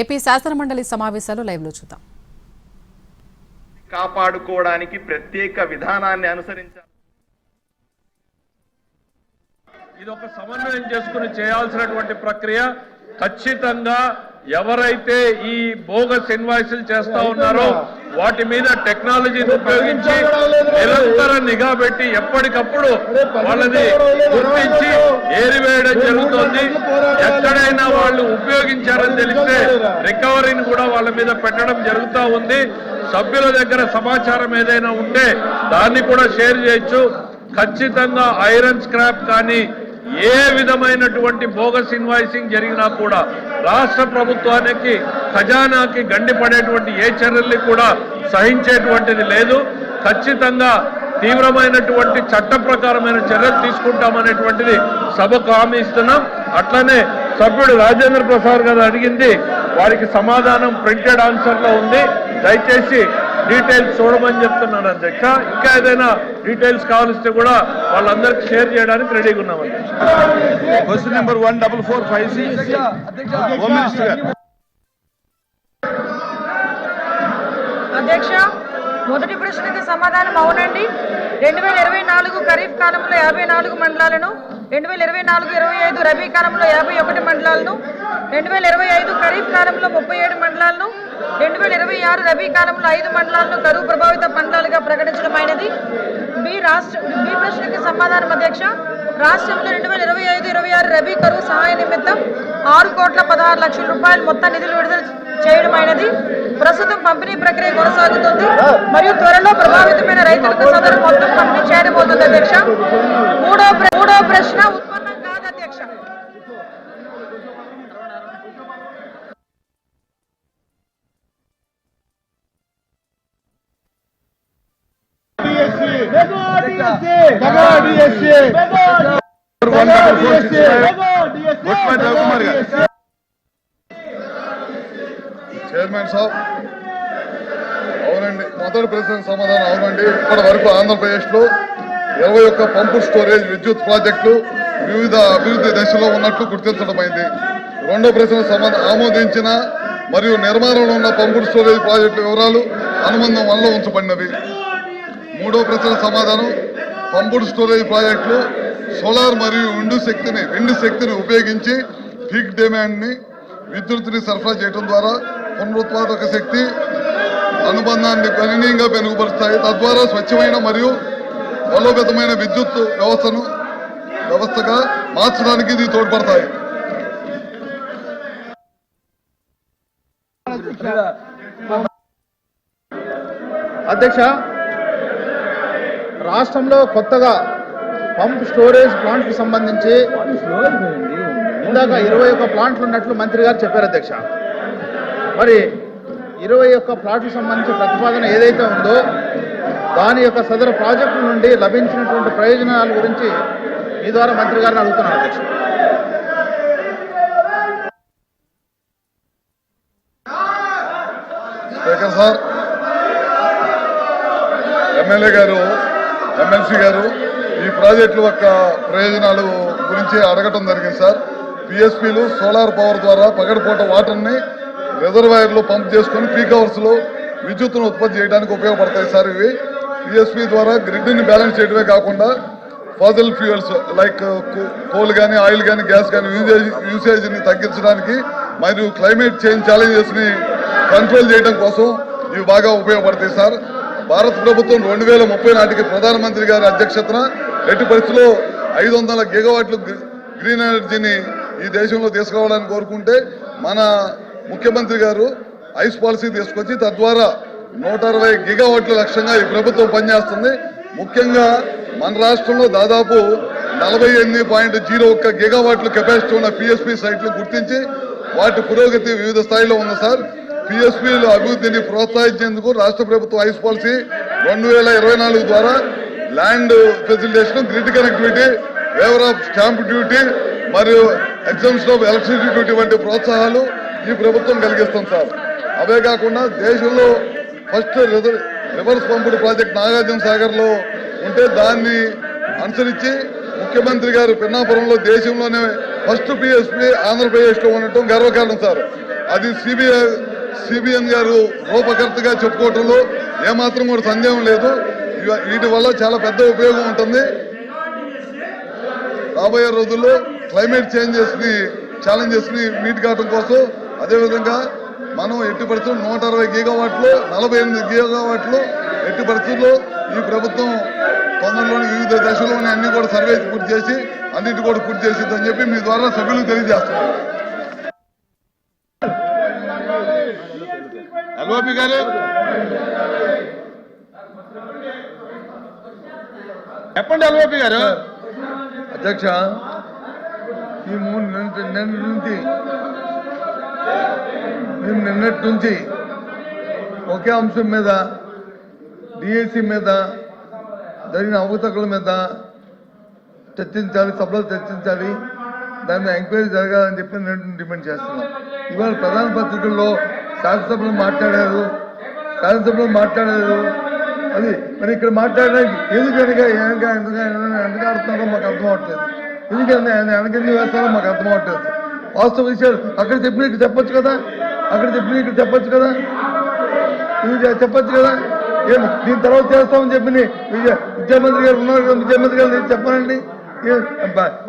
AP శాసనమండలి సమావేశాలు live లో చూద్దాం. కాపాడుకోవడానికి ప్రత్యేక విధానాన్ని అనుసరించాలి. ఇది ఒక సమన్వయం చేసుకుని చేయాల్సినటువంటి ప్రక్రియ. ఖచ్చితంగా ఎవరైతే ఈ బోగస్ ఇన్వాయిస్లు చేస్తా ఉన్నారో వాటి మీద టెక్నాలజీని ఉపయోగించి నిరంతర నిఘా పెట్టి ఎప్పటికప్పుడు వాళ్ళని గుర్తించి ఏరివేయడం జరుగుతోంది. ఎక్కడైనా వాళ్ళు ఉపయోగించారని తెలిస్తే రికవరీని కూడా వాళ్ళ మీద పెట్టడం జరుగుతూ ఉంది. సభ్యుల దగ్గర సమాచారం ఏదైనా ఉంటే దాన్ని కూడా షేర్ చేయొచ్చు. ఖచ్చితంగా ఐరన్ స్క్రాప్ కానీ ఏ విధమైనటువంటి బోగస్ ఇన్వాయిసింగ్ జరిగినా కూడా రాష్ట్ర ప్రభుత్వానికి ఖజానాకి గండిపడేటువంటి ఏ చర్యల్ని కూడా సహించేటువంటిది లేదు. ఖచ్చితంగా తీవ్రమైనటువంటి చట్ట ప్రకారమైన చర్యలు తీసుకుంటామనేటువంటిది సభకు హామీ ఇస్తున్నాం. అట్లనే సభ్యుడు రాజేంద్ర ప్రసాద్ గారు అడిగింది వారికి సమాధానం ప్రింటెడ్ ఆన్సర్ లో ఉంది. దయచేసి డీటెయిల్స్ చూడమని చెప్తున్నాను అధ్యక్ష. ఇంకా ఏదైనా డీటెయిల్స్ కావాల్స్తే కూడా వాళ్ళందరికీ షేర్ చేయడానికి రెడీగా ఉన్నాం అధ్యక్ష. క్వశ్చన్ నెంబర్ 1446 హోమ్ మినిస్టర్ గారు. అధ్యక్ష, మొదటి ప్రశ్నకి సమాధానం అవునండి. 2024 ఖరీఫ్ కాలంలో 54 మండలాలను, 2024-25 రబీ కాలంలో 51 మండలాలను, 2025 ఖరీఫ్ కాలంలో 37 మండలాలను, 2026 రబీ కాలంలో 5 మండలాలను కరువు ప్రభావిత మండలాలుగా ప్రకటించడమైనది. బి ప్రశ్నకి సమాధానం అధ్యక్ష, రాష్ట్రంలో 2025-26 రబీ కరువు సహాయ నిమిత్తం 6,16,00,000 రూపాయలు మొత్తం నిధులు విడుదల చేయడమైనది. ప్రస్తుతం పంపిణీ ప్రక్రియ కొనసాగుతుంది మరియు త్వరలో ప్రభావితమైన రైతులకు సదరు మొత్తం పంపిణీ చేయడమవుతుంది అధ్యక్ష. మూడో ప్రశ్న ఉత్పన్నం కాదు అధ్యక్ష. చైర్మన్ సాబ్, అవునండి. మొదటి ప్రశ్న సమాధానం అవునండి. ఇప్పటి వరకు ఆంధ్రప్రదేశ్లో 21 పంపు స్టోరేజ్ విద్యుత్ ప్రాజెక్టులు వివిధ అభివృద్ధి దశలో ఉన్నట్లు గుర్తించడమైంది. రెండో ప్రశ్న ఆమోదించిన మరియు నిర్మాణంలో ఉన్న పంపుడు స్టోరేజ్ ప్రాజెక్టుల వివరాలు అనుబంధం వల్ల ఉంచబడినవి. మూడో ప్రశ్న సమాధానం పంపుడు స్టోరేజ్ ప్రాజెక్టులు సోలార్ మరియు విండ్ శక్తిని ఉపయోగించి పీక్ డిమాండ్ని విద్యుత్తుని సరఫరా చేయడం ద్వారా పునరుత్పాదక శక్తి అనుబంధాన్ని గణనీయంగా మెరుగుపరుస్తాయి. తద్వారా స్వచ్ఛమైన మరియు బలోపేతమైన విద్యుత్ వ్యవస్థగా మార్చడానికి ఇది తోడ్పడతాయి. అధ్యక్ష, రాష్ట్రంలో కొత్తగా పంప్ స్టోరేజ్ ప్లాంట్కు సంబంధించి ఇందాక 21 ప్లాంట్లు ఉన్నట్లు మంత్రి గారు చెప్పారు అధ్యక్ష. మరి 21 ప్లాట్లకు సంబంధించిన ప్రతిపాదన ఏదైతే ఉందో దాని యొక్క సదరు ప్రాజెక్టు నుండి లభించినటువంటి ప్రయోజనాల గురించి మీ ద్వారా మంత్రి గారిని అడుగుతున్నాను అధ్యక్ష. స్పీకర్ సార్, ఎమ్మెల్యే గారు, ఎమ్మెల్సీ గారు ఈ ప్రాజెక్టుల యొక్క ప్రయోజనాలు గురించి అడగటం జరిగింది సార్. పిఎస్పీలు సోలార్ పవర్ ద్వారా పగటిపూట వాటర్ని రిజర్వాయర్లో పంప్ చేసుకుని పీక్ అవర్స్లో విద్యుత్తును ఉత్పత్తి చేయడానికి ఉపయోగపడతాయి సార్. ఇవి పిఎస్పీ ద్వారా గ్రిడ్ని బ్యాలెన్స్ చేయడమే కాకుండా ఫాజిల్ ఫ్యూయల్స్ లైక్ కోల్ కానీ ఆయిల్ కానీ గ్యాస్ కానీ యూసేజ్ని తగ్గించడానికి మరియు క్లైమేట్ చేంజ్ ఛాలెంజెస్ని కంట్రోల్ చేయడం కోసం ఇవి బాగా ఉపయోగపడతాయి సార్. భారత ప్రభుత్వం 2030 నాటికి ప్రధానమంత్రి గారి అధ్యక్షతన ఎట్టి పరిస్థితుల్లో 500 గిగావాట్లు గ్రీన్ ఎనర్జీని ఈ దేశంలో తీసుకురావాలని కోరుకుంటే మన ముఖ్యమంత్రి గారు ఐస్ పాలసీ తీసుకొచ్చి తద్వారా 160 గిగావాట్ల లక్ష్యంగా ఈ ప్రభుత్వం పనిచేస్తుంది. ముఖ్యంగా మన రాష్ట్రంలో దాదాపు 48.01 గిగావాట్ల కెపాసిటీ ఉన్న పిఎస్పీ సైట్లు గుర్తించి వాటి పురోగతి వివిధ స్థాయిలో ఉంది సార్. పిఎస్పీల అభివృద్ధిని ప్రోత్సహించేందుకు రాష్ట్ర ప్రభుత్వం ఐస్ పాలసీ 2024 ద్వారా land facilitation, grid connectivity, waiver of stamp duty మరియు ఎగ్జామ్షన్ ఆఫ్ ఎలక్ట్రిసిటీ డ్యూటీ వంటి ప్రోత్సాహాలు ఈ ప్రభుత్వం కలిగిస్తుంది సార్. అవే కాకుండా దేశంలో ఫస్ట్ రివర్స్ పంపుడు ప్రాజెక్ట్ నాగార్జున సాగర్లో ఉంటే దాన్ని అనుసరించి ముఖ్యమంత్రి గారు పిన్నాపురంలో దేశంలోనే ఫస్ట్ పిఎస్పీ ఆంధ్రప్రదేశ్లో ఉండటం గర్వకారణం సార్. అది సిబిఎన్ గారు రూపకర్తగా చెప్పుకోవటంలో ఏమాత్రం కూడా సందేహం లేదు. వీటి వల్ల చాలా పెద్ద ఉపయోగం ఉంటుంది. రాబోయే రోజుల్లో క్లైమేట్ ఛాలెంజెస్ ని మీట్ కావడం కోసం, అదేవిధంగా మనం ఎట్టి పరిస్థితుల్లో 160 గీగావాట్లు 48 గీగావాట్లు ఎట్టి పరిస్థితుల్లో ఈ ప్రభుత్వం తొందరలోని వివిధ దశలోని అన్ని కూడా సర్వే పూర్తి చేసి అన్నిటి కూడా పూర్తి చేసిద్దని చెప్పి మీ ద్వారా సభ్యులకు తెలియజేస్తున్నాం. ఎల్ఓపి గారు చెప్పండి. ఎల్ఓపి గారు. అధ్యక్ష, ఈ నిన్నటి నుంచి ఒకే అంశం మీద డిఎస్సి మీద జరిగిన అవకతవకల మీద చర్చించాలి, సభలో చర్చించాలి, దాన్ని ఎంక్వైరీ జరగాలని చెప్పి నేను డిమాండ్ చేస్తున్నాం. ఇవాళ ప్రధాన పత్రికల్లో శాసనసభలో మాట్లాడారు అది మరి ఇక్కడ మాట్లాడడానికి ఎందుకు ఎందుకు ఆడుతున్నారో మాకు అర్థం అవట్లేదు. ఎందుకంటే వెనకెందుకు వేస్తారో మాకు అర్థం అవట్లేదు. వాస్తవ విషయాలు అక్కడ చెప్పిన ఇక్కడ చెప్పొచ్చు కదా, ఇది చెప్పొచ్చు కదా. దీని తర్వాత చేస్తామని చెప్పి విద్యామంత్రి గారు ఉన్నారు కదా, విద్యామంత్రి గారు చెప్పానండి.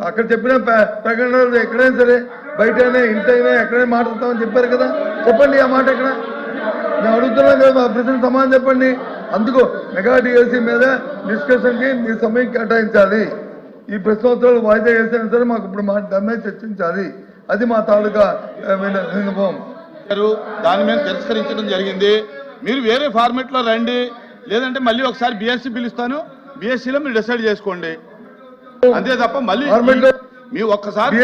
అక్కడ చెప్పిన ప్రకటనలు ఎక్కడైనా సరే, బయటైనా ఇంటైనా ఎక్కడైనా మాట్లాడతామని చెప్పారు కదా, చెప్పండి ఆ మాట ఎక్కడ. నేను అడుగుతున్నాను కదా, మా ప్రశ్న సమాధానం చెప్పండి. అందుకు మెగా డిఎస్సీ మీద డిస్కషన్కి మీ సమయం కేటాయించాలి. ఈ ప్రశ్నోత్తరాలు వాయిదా వేసినా సరే మాకు ఇప్పుడు దాని మీద చర్చించాలి. అది మా తాలూకా విన్నపం. దాని మీద తిరస్కరించడం జరిగింది. మీరు వేరే ఫార్మెట్ లో రండి, లేదంటే మళ్ళీ ఒకసారి బిఎస్సీ పిలుస్తాను, బిఎస్సీలో మీరు డిసైడ్ చేసుకోండి. అంతే తప్ప మళ్ళీ మీరు ఒక్కసారి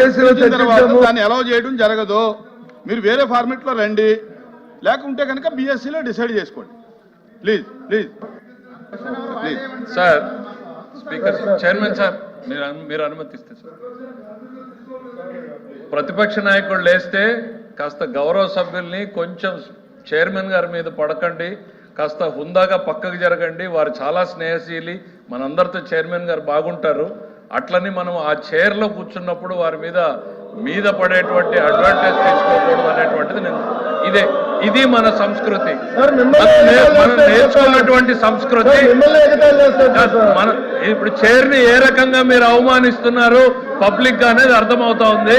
దాన్ని అలౌ చేయడం జరగదు. మీరు వేరే ఫార్మెట్ లో రండి, లేకుంటే కనుక బిఎస్సీలో డిసైడ్ చేసుకోండి. Please please please. Sir speaker, chairman sir, మీరు అనుమతిస్తే సార్. ప్రతిపక్ష నాయకుడు లేస్తే కాస్త గౌరవ సభ్యుల్ని కొంచెం చైర్మన్ గారి మీద పడకండి, కాస్త హుందాగా పక్కకు జరగండి. వారు చాలా స్నేహశీలి, మనందరితో చైర్మన్ గారు బాగుంటారు. అట్లని మనం ఆ చైర్లో కూర్చున్నప్పుడు వారి మీద పడేటువంటి అడ్వాంటేజ్ తీసుకోకూడదు అనేటువంటిది ఇది మన సంస్కృతి, మనం నేర్చుకున్నటువంటి సంస్కృతి. ఇప్పుడు చైర్ని ఏ రకంగా మీరు అవమానిస్తున్నారు పబ్లిక్ గా అనేది అర్థమవుతా ఉంది.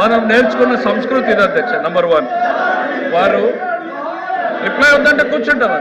మనం నేర్చుకున్న సంస్కృతి ఇది అధ్యక్ష. నంబర్ 1, వారు రిప్లై వద్దంటే కూర్చుంటారు.